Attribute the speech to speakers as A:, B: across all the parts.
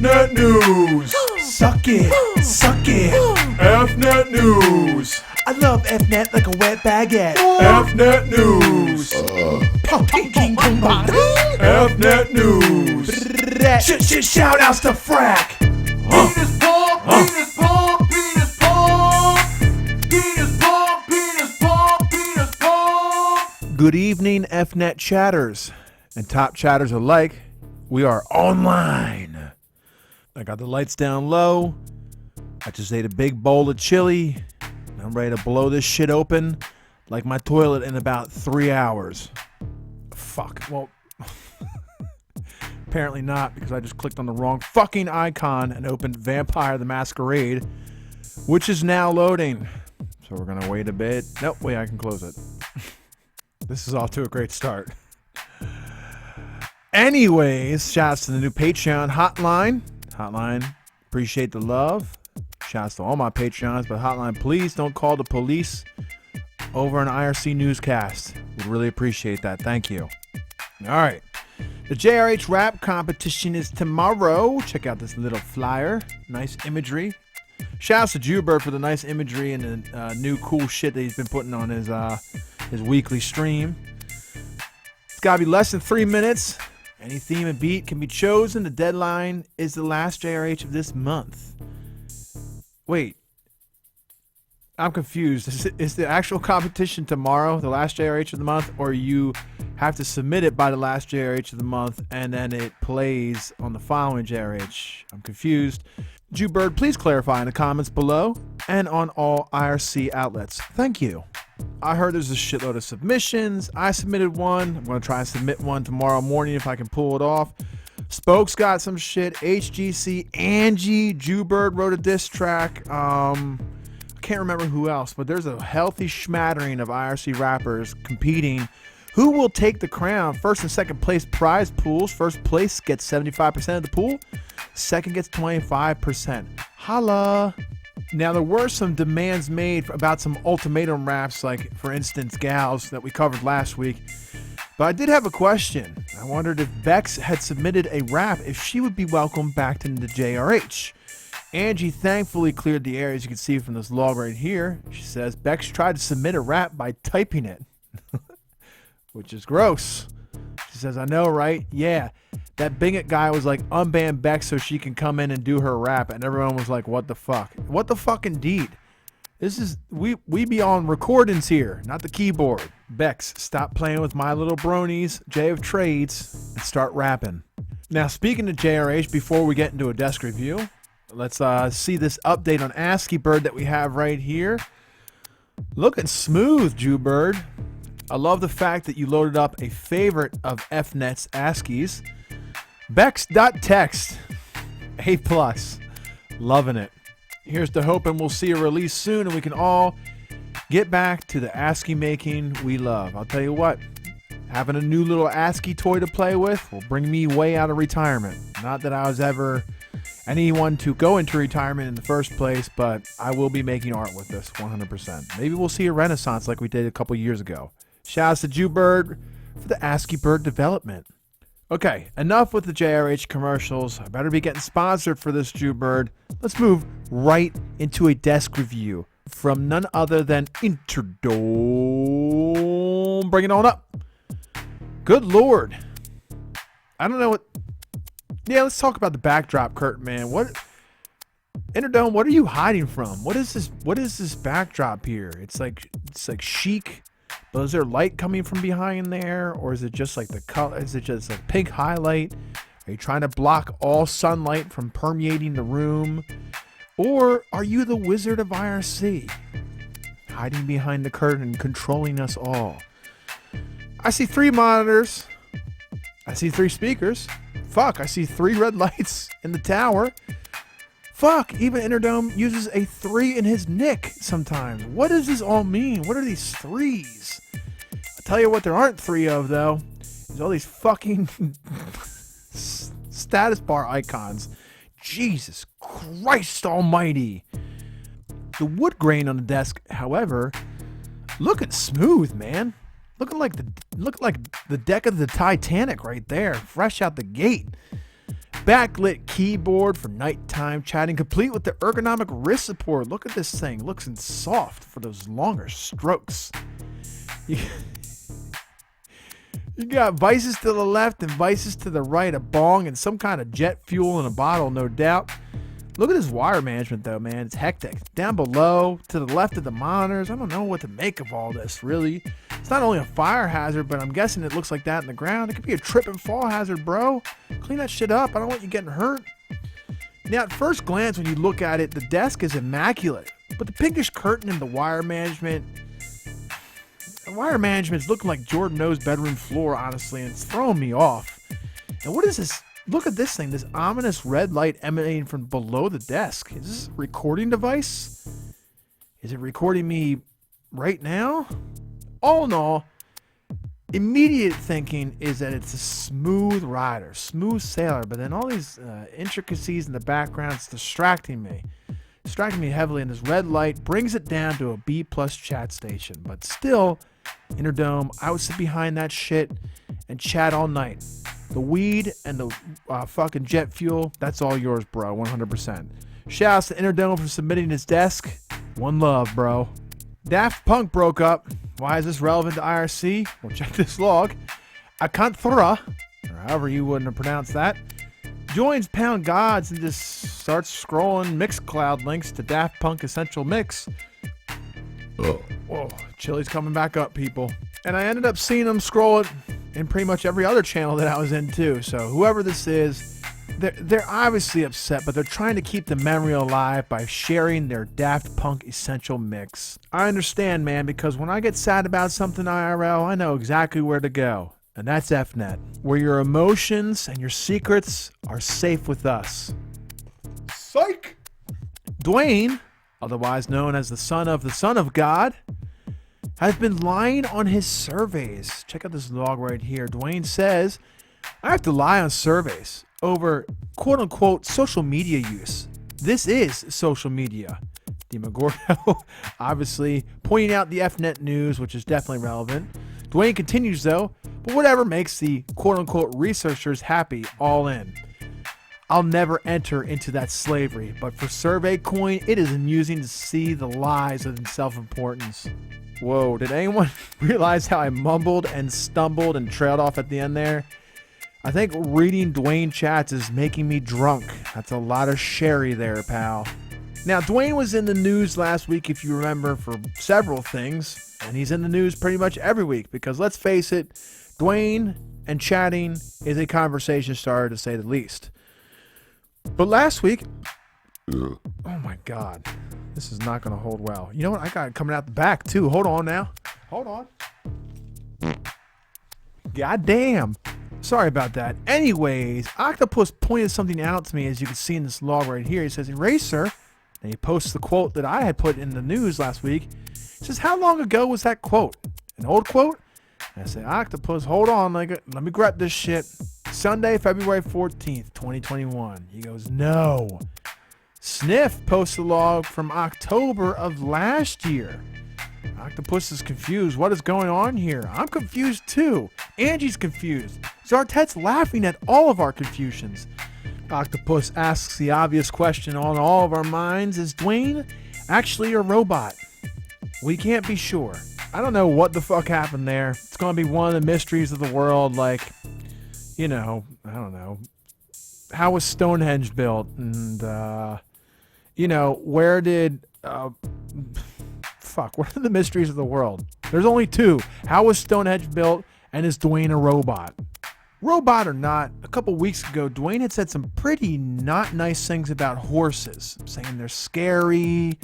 A: FNet News. Suck it, suck it. FNet News.
B: I love FNet like a wet baguette.
A: FNet News. FNet News. Shout outs to Frack.
C: Penis pump, penis pump, penis pump. Penis pump, penis pump, penis pump.
B: Good evening, FNet chatters and top chatters alike. We are online. I got the lights down low. I just ate a big bowl of chili. I'm ready to blow this shit open like my toilet in about 3 hours. Fuck. Well, apparently not, because I just clicked on the wrong fucking icon and opened Vampire the Masquerade, which is now loading. So we're going to wait a bit. Nope, wait, I can close it. This is off to a great start. Anyways, shouts to the new Patreon hotline. Appreciate the love. Shouts to all my Patreons, but hotline, please don't call the police over an IRC newscast. Would really appreciate that. Thank you. All right. The JRH rap competition is tomorrow. Check out this little flyer. Nice imagery. Shouts to Jewbird for the nice imagery and the new cool shit that he's been putting on his weekly stream. It's got to be less than 3 minutes. Any theme and beat can be chosen. The deadline is the last JRH of this month. Wait. I'm confused. Is the actual competition tomorrow, the last JRH of the month, or you have to submit it by the last JRH of the month and then it plays on the following JRH? I'm confused. Jewbird, please clarify in the comments below and on all IRC outlets. Thank you. I heard there's a shitload of submissions. I submitted one. I'm going to try and submit one tomorrow morning if I can pull it off. Spokes got some shit. HGC, Angie, Jewbird wrote a diss track. I can't remember who else, but there's a healthy smattering of IRC rappers competing. Who will take the crown? First and second place prize pools. First place gets 75% of the pool. Second gets 25%. Holla. Now, there were some demands made about some ultimatum raps, like, for instance, Gals, that we covered last week. But I did have a question. I wondered if Bex had submitted a rap, if she would be welcomed back to the JRH. Angie thankfully cleared the air, as you can see from this log right here. She says, Bex tried to submit a rap by typing it, which is gross. She says, I know, right? Yeah. That Binget guy was like, unban Bex so she can come in and do her rap, and everyone was like, what the fuck? What the fuck indeed? This is, we be on recordings here, not the keyboard. Bex, stop playing with my little bronies, J of Trades, and start rapping. Now, speaking of JRH, before we get into a desk review, let's see this update on ASCII Bird that we have right here. Looking smooth, Jewbird. I love the fact that you loaded up a favorite of FNet's ASCIIs. Bex.text, A+. Loving it. Here's to hoping we'll see a release soon and we can all get back to the ASCII making we love. I'll tell you what, having a new little ASCII toy to play with will bring me way out of retirement. Not that I was ever anyone to go into retirement in the first place, but I will be making art with this 100%. Maybe we'll see a renaissance like we did a couple years ago. Shouts to Jewbird for the ASCII Bird development. Okay, enough with the JRH commercials. I better be getting sponsored for this, Jewbird. Let's move right into a desk review from none other than Interdome. Bring it on up. Good Lord. I don't know what... Yeah, let's talk about the backdrop curtain, man. Interdome, what are you hiding from? What is this backdrop here? It's like chic. But is there light coming from behind there, or is it just like the color? Is it just like pink highlight? Are you trying to block all sunlight from permeating the room? Or are you the Wizard of IRC, hiding behind the curtain, controlling us all? I see 3 monitors. I see 3 speakers. Fuck, I see 3 red lights in the tower. Fuck, even Interdome uses a 3 in his nick sometimes. What does this all mean? What are these 3s? I'll tell you what there aren't 3 of, though. Is all these fucking status bar icons. Jesus Christ almighty. The wood grain on the desk, however, looking smooth, man. Looking like the deck of the Titanic right there, fresh out the gate. Backlit keyboard for nighttime chatting, complete with the ergonomic wrist support. Look at this thing. Looks soft for those longer strokes. You got vices to the left and vices to the right, a bong and some kind of jet fuel in a bottle, no doubt. Look at this wire management though, man. It's hectic. Down below, to the left of the monitors. I don't know what to make of all this, really. It's not only a fire hazard, but I'm guessing it looks like that in the ground. It could be a trip and fall hazard, bro. Clean that shit up. I don't want you getting hurt. Now, at first glance, when you look at it, the desk is immaculate. But the pinkish curtain and the wire management's looking like Jordan O's bedroom floor, honestly, and it's throwing me off. And what is this? Look at this thing, this ominous red light emanating from below the desk. Is this a recording device? Is it recording me right now? All in all, immediate thinking is that it's a smooth rider, smooth sailor, but then all these intricacies in the background is distracting me heavily, and this red light brings it down to a B+ chat station. But still, Interdome, I would sit behind that shit and chat all night. The weed and the fucking jet fuel, that's all yours, bro, 100%. Shouts to Interdome for submitting his desk. One love, bro. Daft Punk broke up. Why is this relevant to IRC? Well, check this log. Akanthra, or however you wouldn't have pronounced that, joins Pound Gods and just starts scrolling Mixcloud links to Daft Punk Essential Mix. Whoa, Chili's coming back up, people. And I ended up seeing him scroll it in pretty much every other channel that I was in too. So whoever this is, they're obviously upset, but they're trying to keep the memory alive by sharing their Daft Punk Essential Mix. I understand, man, because when I get sad about something IRL, I know exactly where to go. And that's FNet, where your emotions and your secrets are safe with us.
A: Psych!
B: Dwayne, otherwise known as the Son of God, has been lying on his surveys. Check out this log right here. Dwayne says, I have to lie on surveys over quote-unquote social media use. This is social media. Demogordo obviously pointing out the FNet news, which is definitely relevant. Dwayne continues though, but whatever makes the quote-unquote researchers happy, all in. I'll never enter into that slavery, but for Survey Coin, it is amusing to see the lies of self-importance. Whoa, did anyone realize how I mumbled and stumbled and trailed off at the end there? I think reading Dwayne chats is making me drunk. That's a lot of sherry there, pal. Now, Dwayne was in the news last week, if you remember, for several things, and he's in the news pretty much every week because let's face it, Dwayne and chatting is a conversation starter to say the least. But last week, oh my God, this is not going to hold well. You know what? I got it coming out the back too. Hold on now. Hold on. God damn. Sorry about that. Anyways, Octopus pointed something out to me, as you can see in this log right here. He says, Eraser, and he posts the quote that I had put in the news last week. He says, how long ago was that quote? An old quote? And I said, Octopus, hold on. Let me grab this shit. Sunday, February 14th, 2021. He goes, no. Sniff posts a log from October of last year. Octopus is confused. What is going on here? I'm confused too. Angie's confused. Zartet's laughing at all of our confusions. Octopus asks the obvious question on all of our minds. Is Dwayne actually a robot? We can't be sure. I don't know what the fuck happened there. It's going to be one of the mysteries of the world, like, you know, I don't know. How was Stonehenge built? And, you know, where did... what are the mysteries of the world? There's only two. How was Stonehenge built, and is Dwayne a robot? Robot or not, a couple weeks ago, Dwayne had said some pretty not nice things about horses, saying they're scary,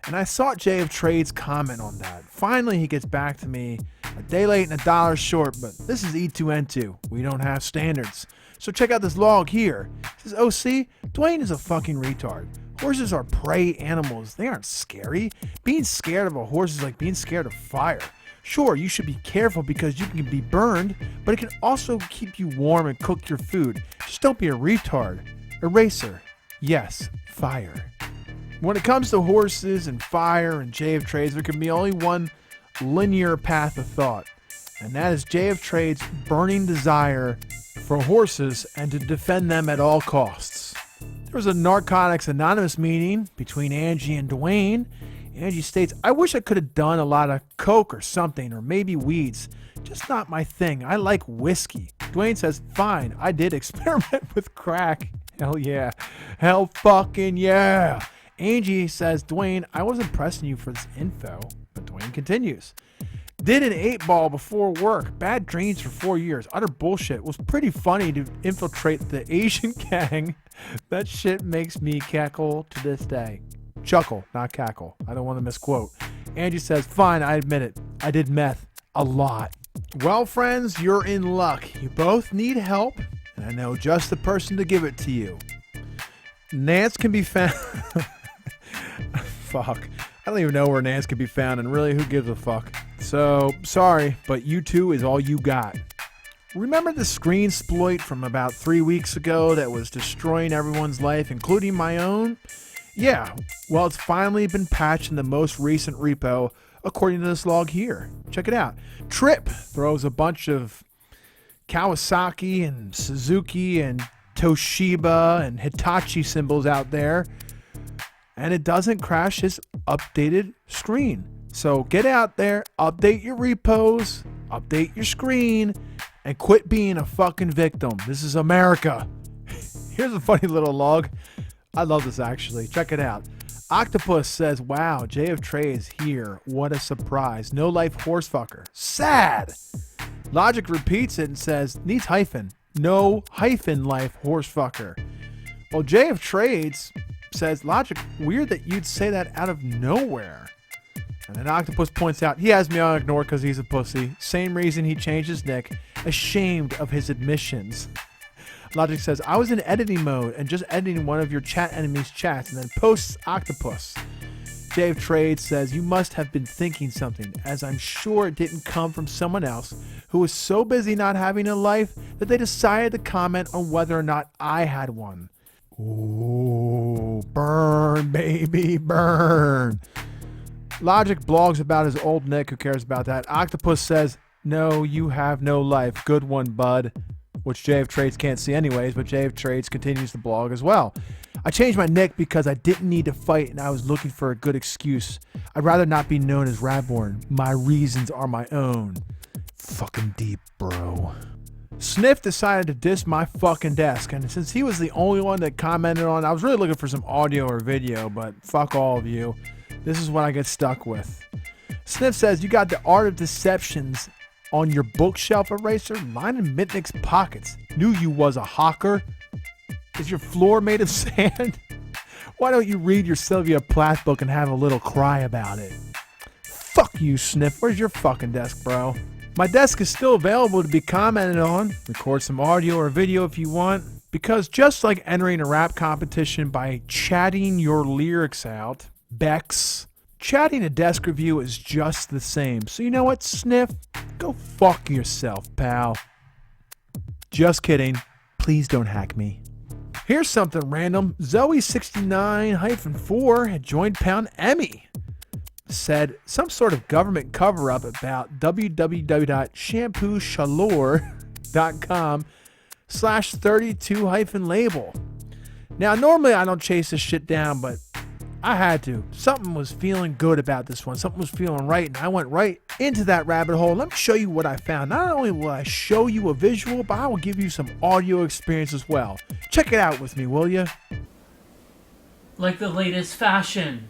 B: and I sought Jay of Trades' comment on that. Finally, he gets back to me, a day late and a dollar short, but this is e2N2. We don't have standards. So check out this log here. It says, OC, Dwayne is a fucking retard. Horses are prey animals. They aren't scary. Being scared of a horse is like being scared of fire. Sure, you should be careful because you can be burned, but it can also keep you warm and cook your food. Just don't be a retard. Eraser. Yes, fire. When it comes to horses and fire and J of Trades, there can be only one linear path of thought, and that is J of Trades' burning desire for horses and to defend them at all costs. There was a Narcotics Anonymous meeting between Angie and Dwayne. Angie states, I wish I could have done a lot of coke or something, or maybe weeds. Just not my thing. I like whiskey. Dwayne says, fine, I did experiment with crack. Hell yeah. Hell fucking yeah. Angie says, Dwayne, I wasn't pressing you for this info. But Dwayne continues. Did an 8-ball before work. Bad dreams for 4 years. Utter bullshit. Was pretty funny to infiltrate the Asian gang. That shit makes me cackle to this day. Chuckle, not cackle. I don't want to misquote. Angie says, fine, I admit it. I did meth. A lot. Well, friends, you're in luck. You both need help, and I know just the person to give it to you. Nance can be found... Fuck. I don't even know where Nance can be found, and really, who gives a fuck? So, sorry, but U2 is all you got. Remember the screen exploit from about 3 weeks ago that was destroying everyone's life, including my own? Yeah, well, it's finally been patched in the most recent repo, according to this log here. Check it out. Trip throws a bunch of Kawasaki and Suzuki and Toshiba and Hitachi symbols out there, and it doesn't crash his updated screen. So get out there, update your repos, update your screen, and quit being a fucking victim. This is America. Here's a funny little log. I love this actually. Check it out. Octopus says, wow, JF Trey's here. What a surprise. No life horsefucker. Sad. Logic repeats it and says, needs hyphen. No hyphen life horsefucker. Well, JF Trades says, Logic, weird that you'd say that out of nowhere. And then Octopus points out, he has me on ignore because he's a pussy. Same reason he changed his nick. Ashamed of his admissions. Logic says, I was in editing mode and just editing one of your chat enemies' chats, and then posts Octopus. Dave Trade says, you must have been thinking something, as I'm sure it didn't come from someone else who was so busy not having a life that they decided to comment on whether or not I had one. Ooh, burn, baby, burn. Logic blogs about his old nick. Who cares about that? Octopus says, no, you have no life. Good one, bud. Which JF Trades can't see anyways, but JF Trades continues the blog as well. I changed my nick because I didn't need to fight and I was looking for a good excuse. I'd rather not be known as Radborn. My reasons are my own. Fucking deep, bro. Sniff decided to diss my fucking desk, and since he was the only one that commented on, I was really looking for some audio or video, but fuck all of you. This is what I get stuck with. Sniff says, you got the art of deceptions on your bookshelf eraser, lining Mitnick's pockets. Knew you was a hawker. Is your floor made of sand? Why don't you read your Sylvia Plath book and have a little cry about it? Fuck you, Sniff. Where's your fucking desk, bro? My desk is still available to be commented on. Record some audio or video if you want. Because just like entering a rap competition by chatting your lyrics out, Bex, chatting a desk review is just the same. So you know what, Sniff? Go fuck yourself, pal. Just kidding. Please don't hack me. Here's something random. Zoe69-4 had joined Pound Emmy. Said some sort of government cover-up about www.shampooshallore.com/32-label. Now, normally I don't chase this shit down, but I had to. Something was feeling good about this one. Something was feeling right, and I went right into that rabbit hole. Let me show you what I found. Not only will I show you a visual, but I will give you some audio experience as well. Check it out with me, will you?
D: Like the latest fashion.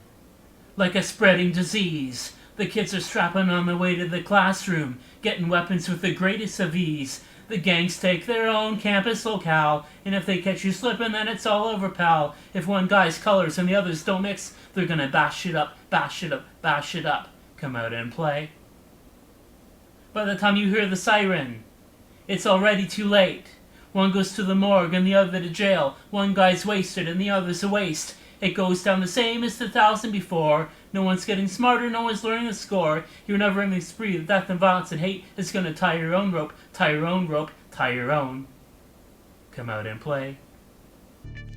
D: Like a spreading disease. The kids are strapping on their way to the classroom, getting weapons with the greatest of ease. The gangs take their own campus locale, and if they catch you slipping, then it's all over, pal. If one guy's colors and the others don't mix, they're gonna bash it up, bash it up, bash it up. Come out and play. By the time you hear the siren, it's already too late. One goes to the morgue and the other to jail. One guy's wasted and the other's a waste. It goes down the same as 1,000 before. No one's getting smarter, no one's learning the score. You're never ending spree of death and violence and hate is gonna tie your own rope, tie your own rope, tie your own. Come out and play.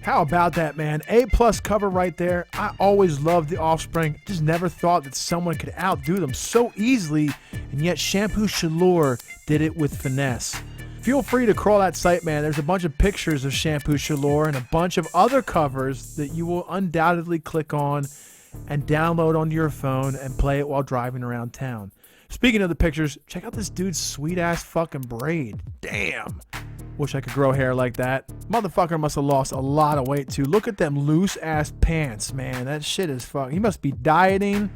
B: How about that, man? A+ cover right there. I always loved The Offspring. Just never thought that someone could outdo them so easily, and yet Shampoo Shallore did it with finesse. Feel free to crawl that site, man. There's a bunch of pictures of Shampoo Shalor and a bunch of other covers that you will undoubtedly click on and download onto your phone and play it while driving around town. Speaking of the pictures, check out this dude's sweet-ass fucking braid. Damn. Wish I could grow hair like that. Motherfucker must have lost a lot of weight, too. Look at them loose-ass pants, man. That shit is fuck. He must be dieting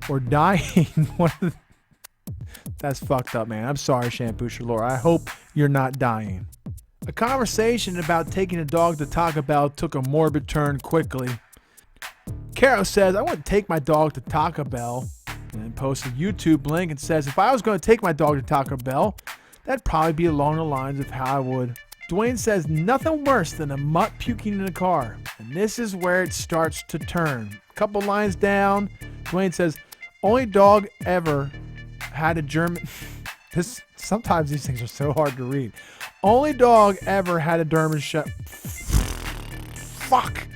B: or dying. That's fucked up, man. I'm sorry, Shampoo Shalor. I hope you're not dying. A conversation about taking a dog to Taco Bell took a morbid turn quickly. Caro says, I wouldn't take my dog to Taco Bell. And then posts a YouTube link and says, if I was going to take my dog to Taco Bell, that'd probably be along the lines of how I would. Dwayne says, nothing worse than a mutt puking in a car. And this is where it starts to turn. A couple lines down, Dwayne says, only dog ever had a German... Sometimes these things are so hard to read. Only dog ever had a German Shepherd. Fuck.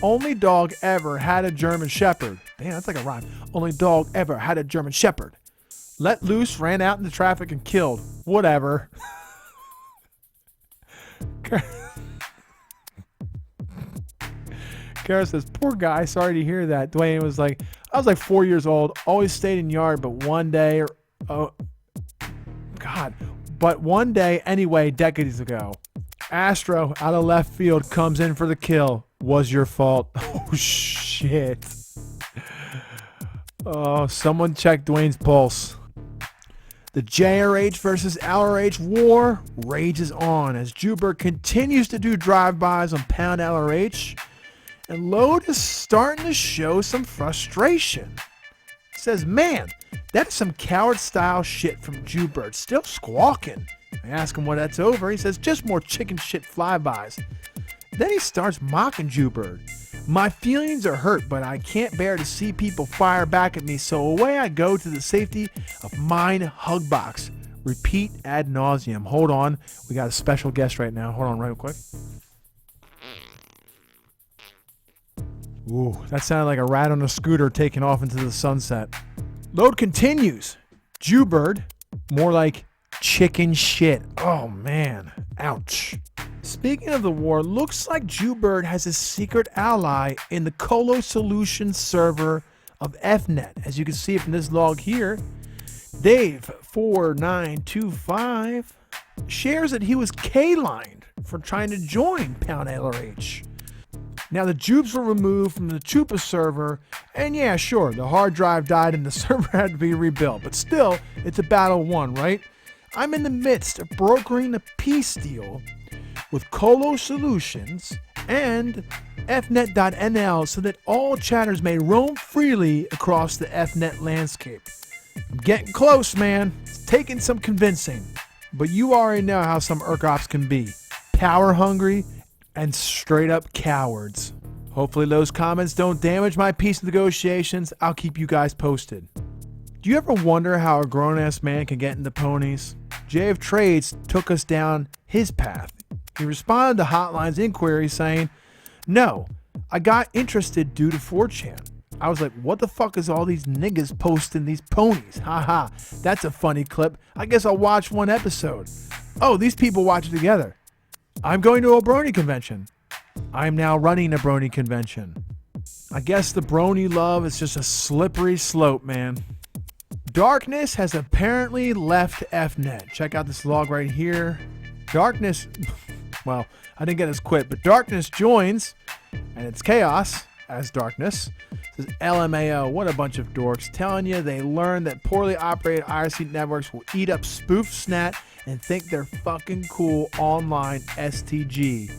B: Only dog ever had a German Shepherd. Damn, that's like a rhyme. Only dog ever had a German Shepherd. Let loose, ran out into traffic and killed. Whatever. Kara says, poor guy, sorry to hear that. Dwayne was like, I was like 4 years old, always stayed in yard, but one day, but one day anyway, decades ago, Astro out of left field comes in for the kill. Was your fault. Oh, shit. Oh, someone check Dwayne's pulse. The JRH versus LRH war rages on as Joubert continues to do drive-bys on Pound LRH, and Load is starting to show some frustration. He says, man, that's some coward-style shit from Joubert, still squawking. I ask him what that's over. He says, just more chicken shit flybys. Then he starts mocking Joubert. My feelings are hurt, but I can't bear to see people fire back at me, so away I go to the safety of mine hug box. Repeat ad nauseum. Hold on. We got a special guest right now. Hold on real quick. Ooh, that sounded like a rat on a scooter taking off into the sunset. Load continues. Joubert, more like chicken shit. Oh, man. Ouch. Speaking of the war, looks like Joubert has a secret ally in the Colo Solutions server of FNet. As you can see from this log here, Dave4925 shares that he was K-lined for trying to join Pound LRH. Now the Jubes were removed from the Chupa server, and yeah, sure, the hard drive died and the server had to be rebuilt, but still, it's a battle won, right? I'm in the midst of brokering a peace deal with Colo Solutions and fnet.nl so that all chatters may roam freely across the FNet landscape. I'm getting close, man. It's taking some convincing. But you already know how some ERCOPs can be. Power hungry and straight up cowards. Hopefully those comments don't damage my peace negotiations. I'll keep you guys posted. Do you ever wonder how a grown-ass man can get into ponies? JF Trades took us down his path. He responded to Hotline's inquiry saying, no, I got interested due to 4chan. I was like, what the fuck is all these niggas posting these ponies? Haha, that's a funny clip. I guess I'll watch one episode. Oh, these people watch it together. I'm going to a brony convention. I'm now running a brony convention. I guess the brony love is just a slippery slope, man. Darkness has apparently left FNet. Check out this log right here. Darkness, well, I didn't get his quit, but Darkness joins, and it's Chaos as Darkness. It says LMAO, what a bunch of dorks. Telling you they learned that poorly operated IRC networks will eat up spoof snat and think they're fucking cool online STG.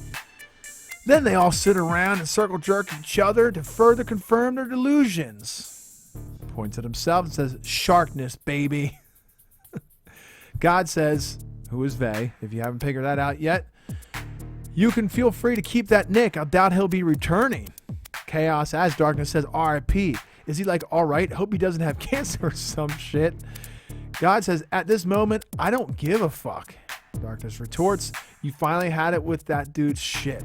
B: Then they all sit around and circle jerk each other to further confirm their delusions. Points at himself and says, Sharkness, baby. God says, who is they? If you haven't figured that out yet, you can feel free to keep that nick. I doubt he'll be returning. Chaos as Darkness says, RIP. Is he like, alright, hope he doesn't have cancer or some shit. God says, at this moment, I don't give a fuck. Darkness retorts, you finally had it with that dude's shit.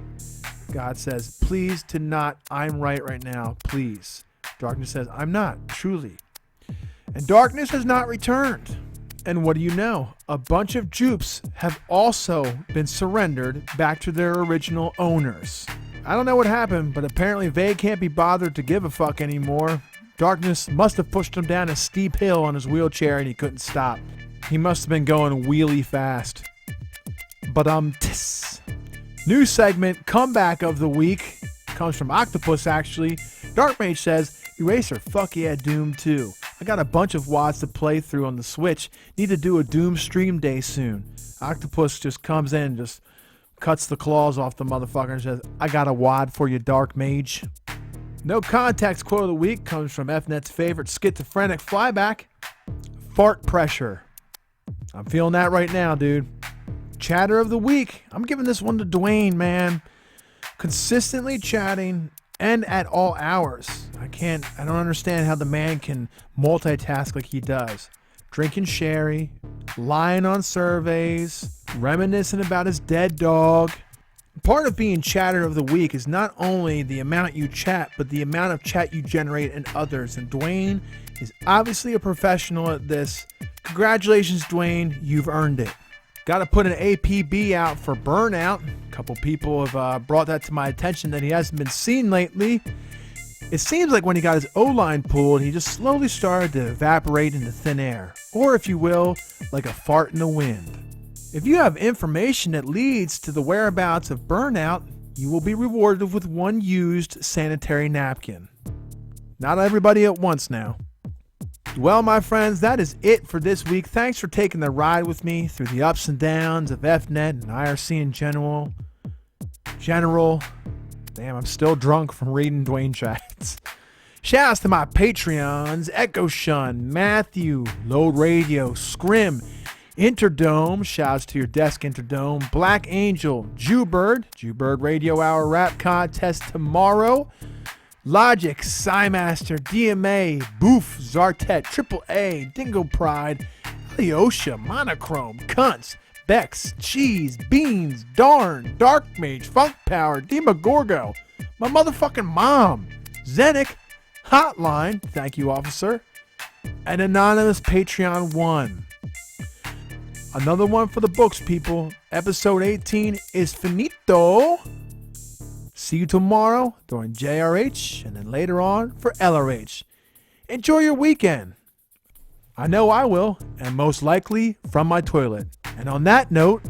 B: God says, please to not, I'm right now, please. Darkness says, I'm not, truly. And Darkness has not returned. And what do you know? A bunch of dupes have also been surrendered back to their original owners. I don't know what happened, but apparently they can't be bothered to give a fuck anymore. Darkness must have pushed him down a steep hill on his wheelchair and he couldn't stop. He must have been going wheelie fast. But new segment, comeback of the week, comes from Octopus actually. Dark Mage says, Eraser, fuck yeah, Doom 2. I got a bunch of WADs to play through on the Switch. Need to do a Doom stream day soon. Octopus just comes in and just cuts the claws off the motherfucker and says, I got a WAD for you, Dark Mage. No context quote of the week comes from FNet's favorite schizophrenic flyback, fart pressure. I'm feeling that right now, dude. Chatter of the week. I'm giving this one to Dwayne, man. Consistently chatting and at all hours. I don't understand how the man can multitask like he does. Drinking sherry, lying on surveys, reminiscing about his dead dog. Part of being chatter of the week is not only the amount you chat, but the amount of chat you generate in others. And Dwayne is obviously a professional at this. Congratulations, Dwayne. You've earned it. Got to put an APB out for Burnout. A couple people have brought that to my attention that he hasn't been seen lately. It seems like when he got his O-line pulled, he just slowly started to evaporate into thin air. Or if you will, like a fart in the wind. If you have information that leads to the whereabouts of Burnout, you will be rewarded with one used sanitary napkin. Not everybody at once now. Well, my friends, that is it for this week. Thanks for taking the ride with me through the ups and downs of FNet and IRC in general. Damn, I'm still drunk from reading Dwayne chats. Shouts to my Patreons, Echo Shun, Matthew, Load Radio, Scrim, Interdome, shouts to your desk Interdome, Black Angel, Jewbird Radio Hour rap contest tomorrow, Logic, Psymaster, DMA, Boof, Zartet, Triple A, Dingo Pride, Alyosha, Monochrome, Cunts, Bex, Cheese, Beans, Darn, Dark Mage, Funk Power, Demogorgo, my motherfucking mom, Zenic, Hotline, thank you officer, and Anonymous Patreon 1. Another one for the books, people. Episode 18 is finito. See you tomorrow during JRH and then later on for LRH. Enjoy your weekend. I know I will, and most likely from my toilet. And on that note,